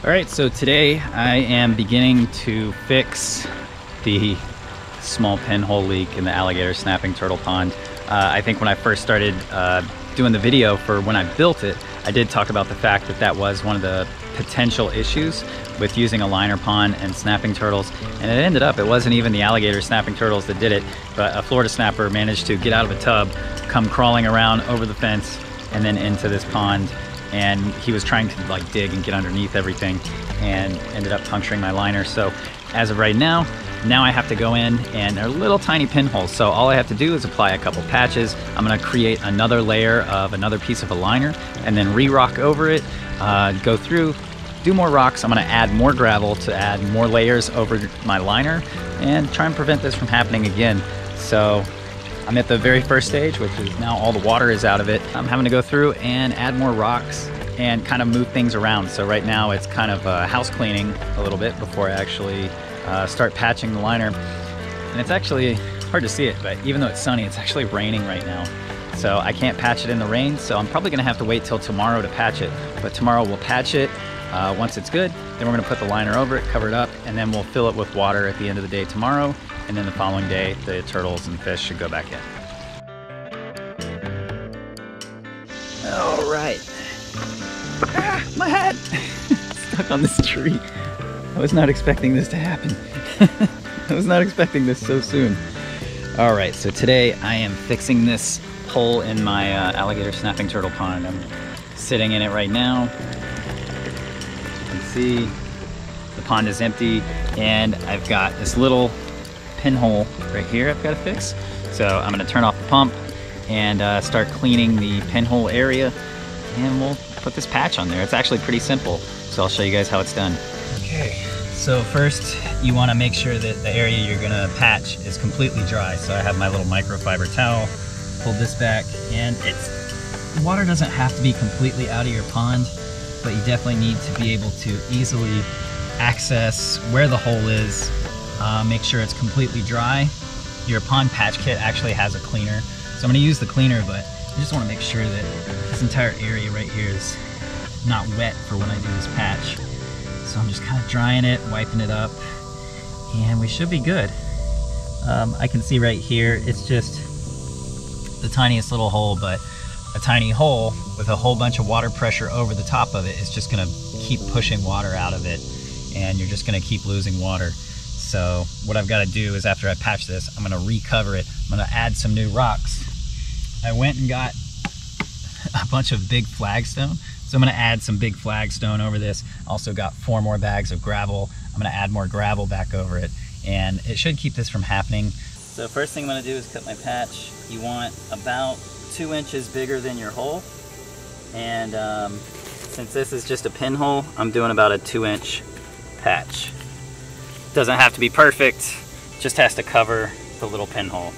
All right, so today I am beginning to fix the small pinhole leak in the alligator snapping turtle pond. I think when I first started doing the video for when I built it, I did talk about the fact that that was one of the potential issues with using a liner pond and snapping turtles. And it ended up, it wasn't even the alligator snapping turtles that did it, but a Florida snapper managed to get out of a tub, come crawling around over the fence and then into this pond. And he was trying to like dig and get underneath everything and ended up puncturing my liner. So as of right now I have to go in, and they're little tiny pinholes. So all I have to do is apply a couple patches. I'm gonna create another layer of another piece of a liner and then re-rock over it, go through, do more rocks. I'm gonna add more gravel to add more layers over my liner and try and prevent this from happening again. So I'm at the very first stage, which is now all the water is out of it. I'm having to go through and add more rocks and kind of move things around. So right now it's kind of house cleaning a little bit before I actually start patching the liner. And it's actually hard to see it, but even though it's sunny, it's actually raining right now. So I can't patch it in the rain, so I'm probably gonna have to wait till tomorrow to patch it. But tomorrow we'll patch it. Once it's good, then we're gonna put the liner over it, cover it up, and then we'll fill it with water at the end of the day tomorrow. And then the following day, the turtles and fish should go back in. All right. Ah, my hat! Stuck on this tree. I was not expecting this to happen. I was not expecting this so soon. All right, so today I am fixing this hole in my alligator snapping turtle pond. I'm sitting in it right now. You can see the pond is empty, and I've got this little pinhole right here I've got to fix. So I'm gonna turn off the pump and start cleaning the pinhole area, and we'll put this patch on there. It's actually pretty simple, so I'll show you guys how it's done. Okay, so first you want to make sure that the area you're gonna patch is completely dry. So I have my little microfiber towel, pulled this back, and the water doesn't have to be completely out of your pond, but you definitely need to be able to easily access where the hole is. Make sure it's completely dry. Your pond patch kit actually has a cleaner, so I'm going to use the cleaner, but I just want to make sure that this entire area right here is not wet for when I do this patch. So I'm just kind of drying it, wiping it up, and we should be good. I can see right here, it's just the tiniest little hole, but a tiny hole with a whole bunch of water pressure over the top of it is just going to keep pushing water out of it, and you're just going to keep losing water. So what I've got to do is, after I patch this, I'm going to recover it. I'm going to add some new rocks. I went and got a bunch of big flagstone. So I'm going to add some big flagstone over this. Also got 4 more bags of gravel. I'm going to add more gravel back over it, and it should keep this from happening. So first thing I'm going to do is cut my patch. You want about 2 inches bigger than your hole. And since this is just a pinhole, I'm doing about a 2-inch patch. Doesn't have to be perfect, just has to cover the little pinhole.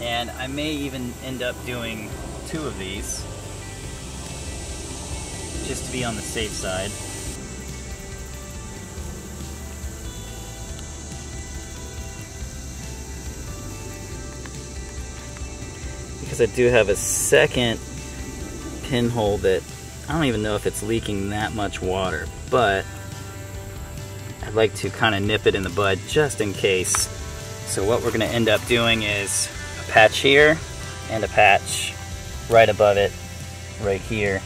And I may even end up doing 2 of these, just to be on the safe side. Because I do have a second pinhole that I don't even know if it's leaking that much water, but I'd like to kind of nip it in the bud just in case. So what we're going to end up doing is a patch here and a patch right above it, right here.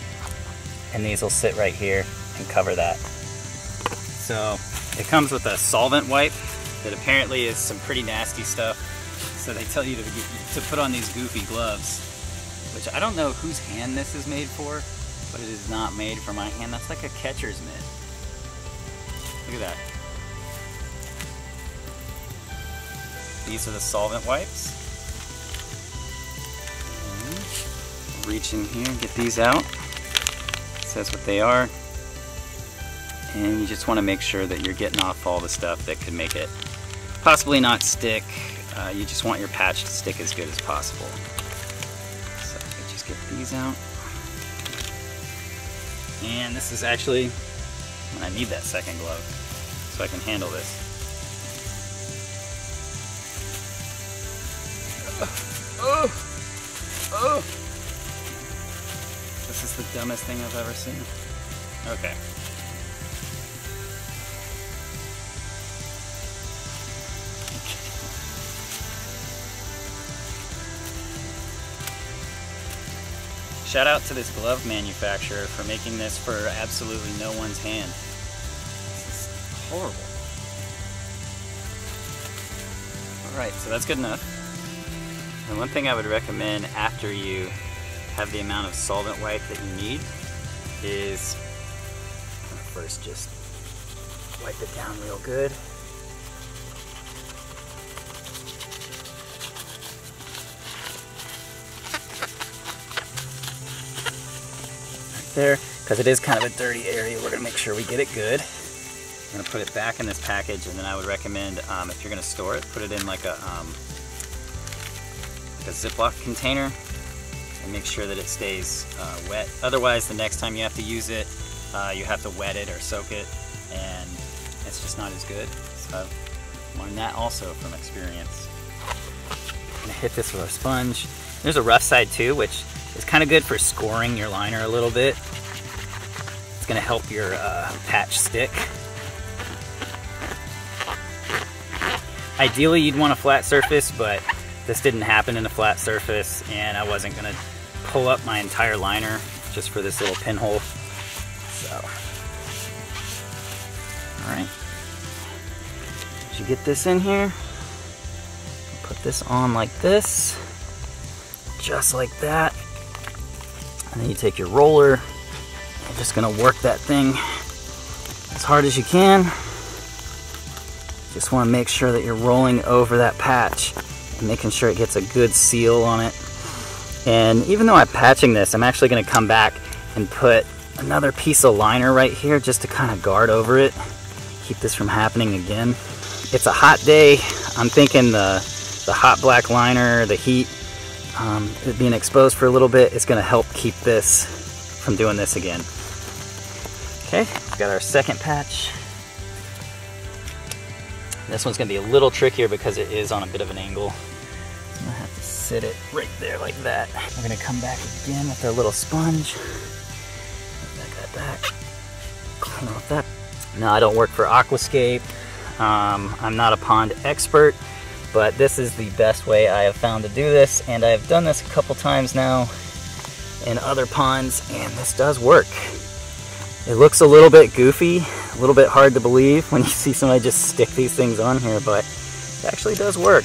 And these will sit right here and cover that. So it comes with a solvent wipe that apparently is some pretty nasty stuff. So they tell you to put on these goofy gloves, which I don't know whose hand this is made for, but it is not made for my hand. That's like a catcher's mitt. Look at that. These are the solvent wipes. Reach in here and get these out. It says what they are. And you just want to make sure that you're getting off all the stuff that could make it possibly not stick. You just want your patch to stick as good as possible. So I just get these out. And this is actually, I need that second glove so I can handle this. Oh! This is the dumbest thing I've ever seen. Okay. Shout out to this glove manufacturer for making this for absolutely no one's hand. This is horrible. Alright, so that's good enough. And one thing I would recommend after you have the amount of solvent wipe that you need is first just wipe it down real good. There, because it is kind of a dirty area, we're going to make sure we get it good. I'm going to put it back in this package, and then I would recommend, if you're going to store it, put it in like a Ziploc container and make sure that it stays wet. Otherwise, the next time you have to use it, you have to wet it or soak it, and it's just not as good. So I've learned that also from experience. I'm going to hit this with a sponge. There's a rough side too, which is kind of good for scoring your liner a little bit. It's going to help your patch stick. Ideally, you'd want a flat surface, but this didn't happen in a flat surface, and I wasn't going to pull up my entire liner just for this little pinhole. So, all right. As you get this in here, put this on like this, just like that. And then you take your roller, you're just gonna work that thing as hard as you can. Just wanna make sure that you're rolling over that patch and making sure it gets a good seal on it. And even though I'm patching this, I'm actually gonna come back and put another piece of liner right here just to kind of guard over it. Keep this from happening again. It's a hot day. I'm thinking the hot black liner, the heat, it being exposed for a little bit is going to help keep this from doing this again. Okay, we've got our second patch. This one's going to be a little trickier because it is on a bit of an angle. I'm going to have to sit it right there like that. We're going to come back again with our little sponge. Put that guy back. Clean off that. Now, I don't work for Aquascape. I'm not a pond expert, but this is the best way I have found to do this, and I have done this a couple times now in other ponds, and this does work. It looks a little bit goofy, a little bit hard to believe when you see somebody just stick these things on here, but it actually does work.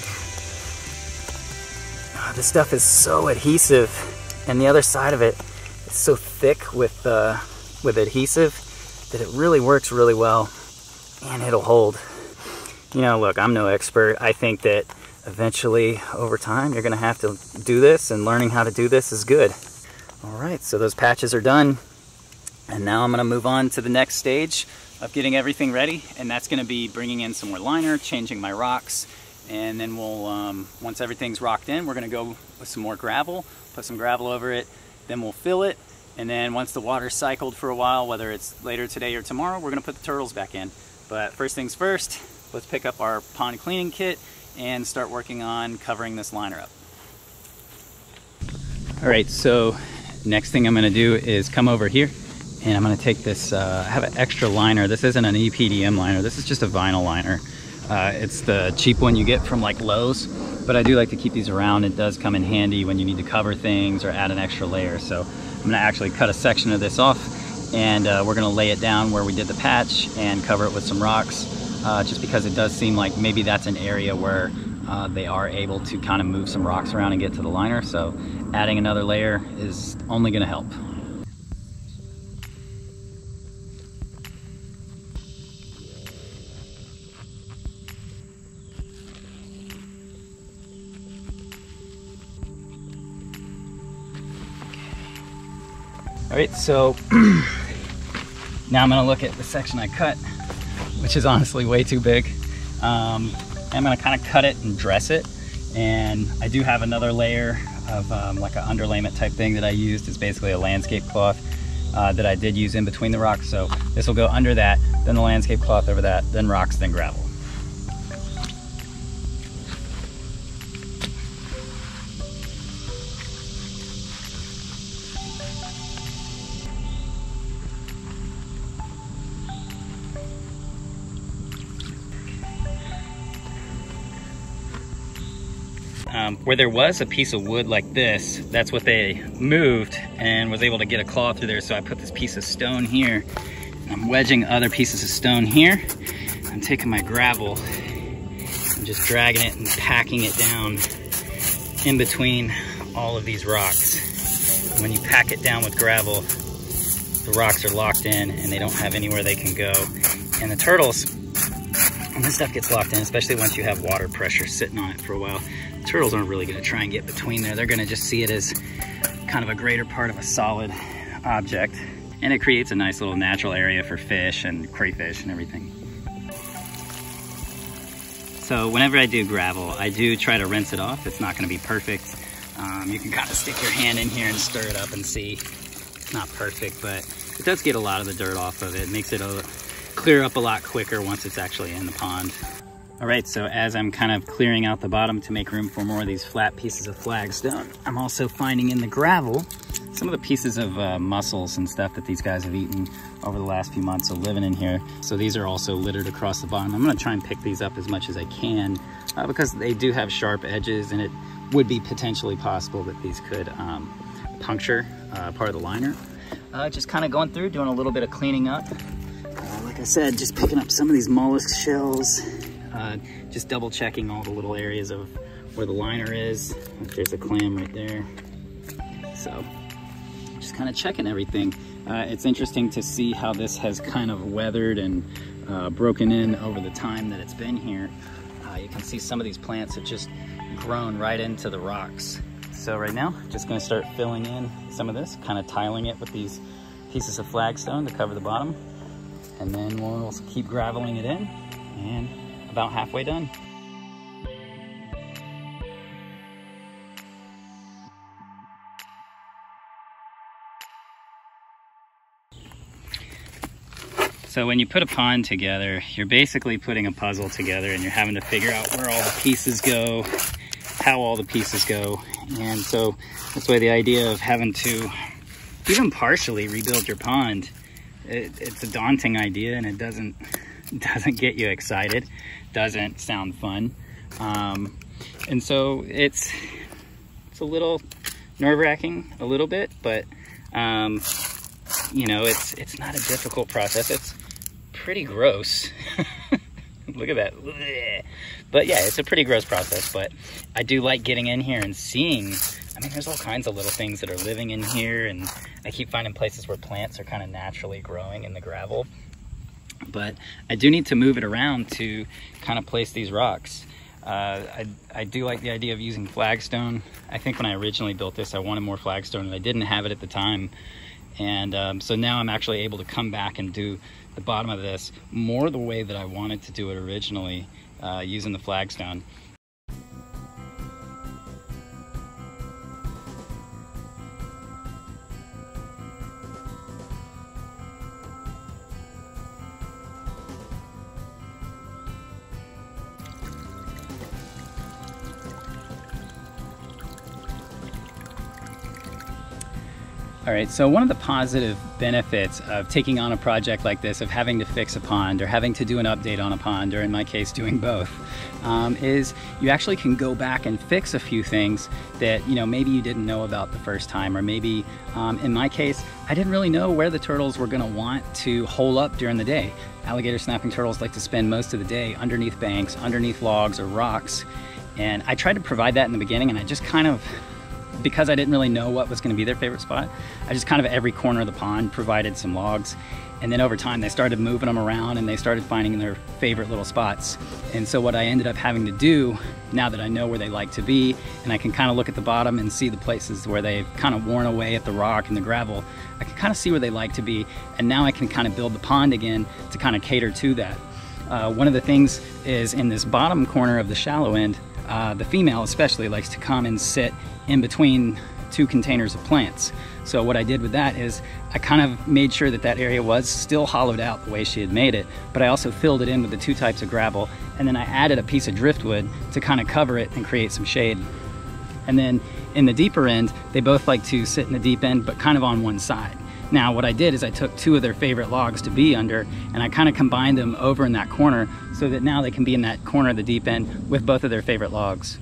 This stuff is so adhesive, and the other side of it is so thick with adhesive that it really works really well, and it'll hold. You know, look, I'm no expert. I think that eventually, over time, you're going to have to do this, and learning how to do this is good. All right, so those patches are done, and now I'm going to move on to the next stage of getting everything ready, and that's going to be bringing in some more liner, changing my rocks, and then we'll, once everything's rocked in, we're going to go with some more gravel, put some gravel over it, then we'll fill it, and then once the water's cycled for a while, whether it's later today or tomorrow, we're going to put the turtles back in. But first things first, let's pick up our pond cleaning kit and start working on covering this liner up. All right, so next thing I'm gonna do is come over here, and I'm gonna take this, I have an extra liner. This isn't an EPDM liner, this is just a vinyl liner. It's the cheap one you get from like Lowe's, but I do like to keep these around. It does come in handy when you need to cover things or add an extra layer. So I'm gonna actually cut a section of this off, and we're gonna lay it down where we did the patch and cover it with some rocks. Just because it does seem like maybe that's an area where they are able to kind of move some rocks around and get to the liner, so adding another layer is only going to help. All right, so now I'm going to look at the section I cut, which is honestly way too big. I'm gonna kind of cut it and dress it, and I do have another layer of like an underlayment type thing that I used. It's basically a landscape cloth that I did use in between the rocks, so this will go under that, then the landscape cloth over that, then rocks, then gravel. where there was a piece of wood like this, that's what they moved and was able to get a claw through there. So I put this piece of stone here, and I'm wedging other pieces of stone here. I'm taking my gravel and just dragging it and packing it down in between all of these rocks. When you pack it down with gravel, the rocks are locked in and they don't have anywhere they can go. And the turtles, when this stuff gets locked in, especially once you have water pressure sitting on it for a while, the turtles aren't really gonna try and get between there. They're gonna just see it as kind of a greater part of a solid object. And it creates a nice little natural area for fish and crayfish and everything. So whenever I do gravel, I do try to rinse it off. It's not gonna be perfect. You can kind of stick your hand in here and stir it up and see. It's not perfect, but it does get a lot of the dirt off of it. It makes it clear up a lot quicker once it's actually in the pond. All right, so as I'm kind of clearing out the bottom to make room for more of these flat pieces of flagstone, I'm also finding in the gravel some of the pieces of mussels and stuff that these guys have eaten over the last few months of living in here. So these are also littered across the bottom. I'm gonna try and pick these up as much as I can because they do have sharp edges, and it would be potentially possible that these could puncture part of the liner. Just kind of going through, doing a little bit of cleaning up. Like I said, just picking up some of these mollusk shells, just double checking all the little areas of where the liner is. There's a clam right there. So just kind of checking everything. It's interesting to see how this has kind of weathered and broken in over the time that it's been here. You can see some of these plants have just grown right into the rocks. So right now, just gonna start filling in some of this, kind of tiling it with these pieces of flagstone to cover the bottom. And then we'll keep graveling it in, and about halfway done. So when you put a pond together, you're basically putting a puzzle together, and you're having to figure out where all the pieces go, how all the pieces go. And so that's why the idea of having to even partially rebuild your pond, it's a daunting idea, and it doesn't get you excited, doesn't sound fun. And so it's a little nerve-wracking a little bit, but you know, it's not a difficult process. It's pretty gross. Look at that. But yeah, it's a pretty gross process, but I do like getting in here and seeing. I mean, there's all kinds of little things that are living in here, and I keep finding places where plants are kind of naturally growing in the gravel. But I do need to move it around to kind of place these rocks. I do like the idea of using flagstone. I think when I originally built this, I wanted more flagstone, and I didn't have it at the time. And so now I'm actually able to come back and do the bottom of this more the way that I wanted to do it originally, using the flagstone. All right, so one of the positive benefits of taking on a project like this, of having to fix a pond or having to do an update on a pond, or in my case doing both, is you actually can go back and fix a few things that, you know, maybe you didn't know about the first time, or maybe in my case, I didn't really know where the turtles were gonna want to hole up during the day. Alligator snapping turtles like to spend most of the day underneath banks, underneath logs or rocks, and I tried to provide that in the beginning, and I just kind of, because I didn't really know what was going to be their favorite spot, I just kind of every corner of the pond provided some logs. And then over time they started moving them around, and they started finding their favorite little spots. And so what I ended up having to do, now that I know where they like to be, and I can kind of look at the bottom and see the places where they've kind of worn away at the rock and the gravel, I can kind of see where they like to be. And now I can kind of build the pond again to kind of cater to that. One of the things is in this bottom corner of the shallow end, the female especially likes to come and sit in between two containers of plants. So what I did with that is I kind of made sure that that area was still hollowed out the way she had made it, but I also filled it in with the two types of gravel, and then I added a piece of driftwood to kind of cover it and create some shade. And then in the deeper end, they both like to sit in the deep end, but kind of on one side. Now what I did is I took two of their favorite logs to be under, and I kind of combined them over in that corner so that now they can be in that corner of the deep end with both of their favorite logs.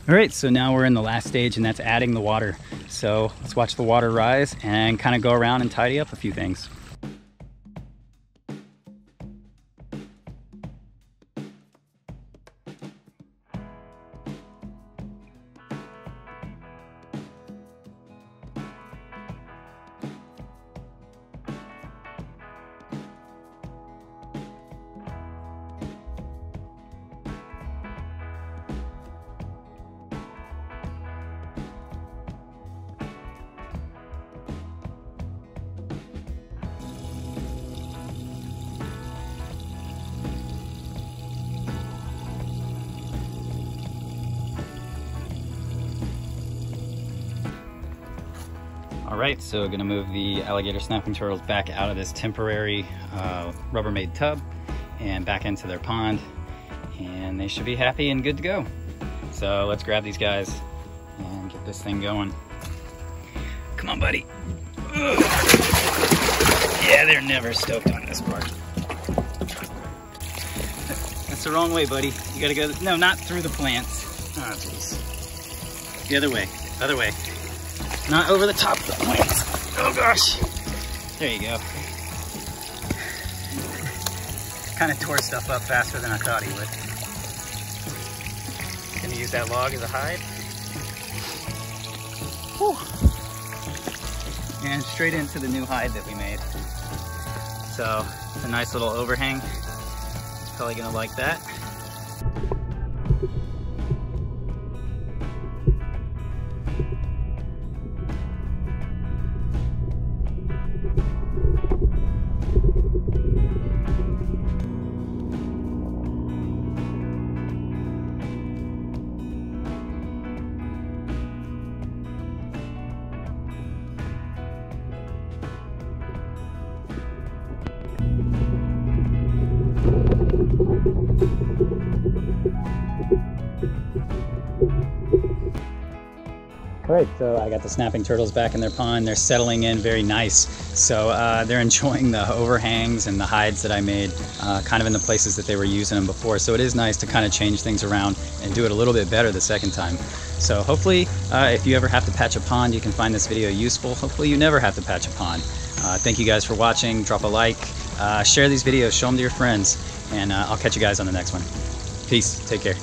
All right, so now we're in the last stage, and that's adding the water. So let's watch the water rise and kind of go around and tidy up a few things. All right, so gonna move the alligator snapping turtles back out of this temporary Rubbermaid tub and back into their pond, and they should be happy and good to go. So let's grab these guys and get this thing going. Come on, buddy. Ugh. Yeah, they're never stoked on this part. That's the wrong way, buddy. You gotta go, no, not through the plants. Oh, jeez. The other way, other way. Not over the top of the plants. Oh gosh. There you go. Kind of tore stuff up faster than I thought he would. Gonna use that log as a hide. Whew. And straight into the new hide that we made. So it's a nice little overhang. He's probably gonna like that. All right, so I got the snapping turtles back in their pond. They're settling in very nice. So they're enjoying the overhangs and the hides that I made kind of in the places that they were using them before. So it is nice to kind of change things around and do it a little bit better the second time. So hopefully if you ever have to patch a pond, you can find this video useful. Hopefully you never have to patch a pond. Thank you guys for watching. Drop a like, share these videos, show them to your friends, and I'll catch you guys on the next one. Peace, take care.